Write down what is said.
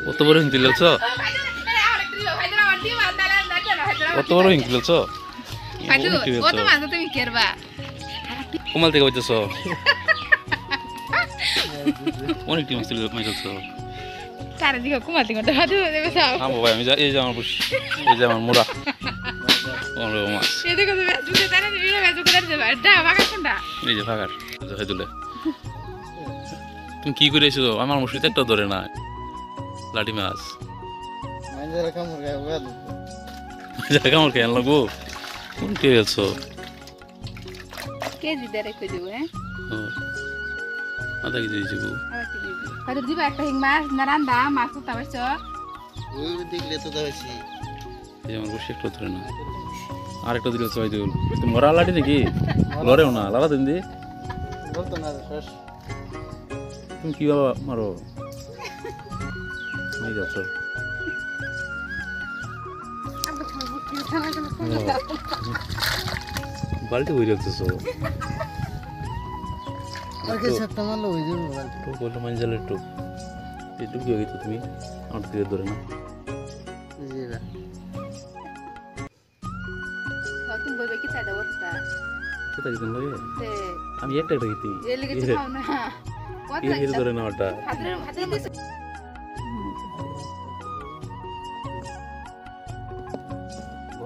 কত বড় হিং তুলেছ? কত বড় হিং তুলেছ? কোমাল থেকে বলতেছ? অনেক টিম তুলে তুলেছ। চারিদিকে কুমাতি করতে হাতে দেবে সব। আমো ভাই আমি যা এই যে আমার বসি এই যে আমার মোড়া ওরে মাছ এদিকে তো বেজুকে জানা দিবি না বেজুকে দাঁড়িয়ে যাবে এটা ভাগা কোনটা এই যে ভাগার যাই তুলে তুমি কি করে এসেছো? আমার মুশকিল একটা ধরে না লাঠি মাছ মাইজারা কামড় গায় ওয়া দু জায়গা আমার খেয়াল লাগবো কোন কে গেছো কেজি দে রেখে দিব হ্যাঁ আধা কেজি দিবো হয়তো দিবা একটা হিং মাছ না রান্দা মাছ তো পারছ ওই দেখলে তো দাইছি এই আমার বসে একটু ধরে না আরেকটা দিলে ছয় দিল তুমি মরা লাঠি নাকি লড়েও না লালা দিন দি বলতো না শেষ তুমি কি বাবা মারো এই যাচ্ছ বালতি হয়ে যাচ্ছ আগে সপ্তাহ মারলো ওই যাবে বালতি তো বললো মঞ্জালের টুক এই টুক দিয়ে গেছো তুমি আমার দিকে ধরে না জিরা তুমি বলবে কি তাই দাও তা কোথায় দিন লাগে তে আমি একটা একটা গীতি এর লিগে খাও না কত ধরে না ওটা হাতের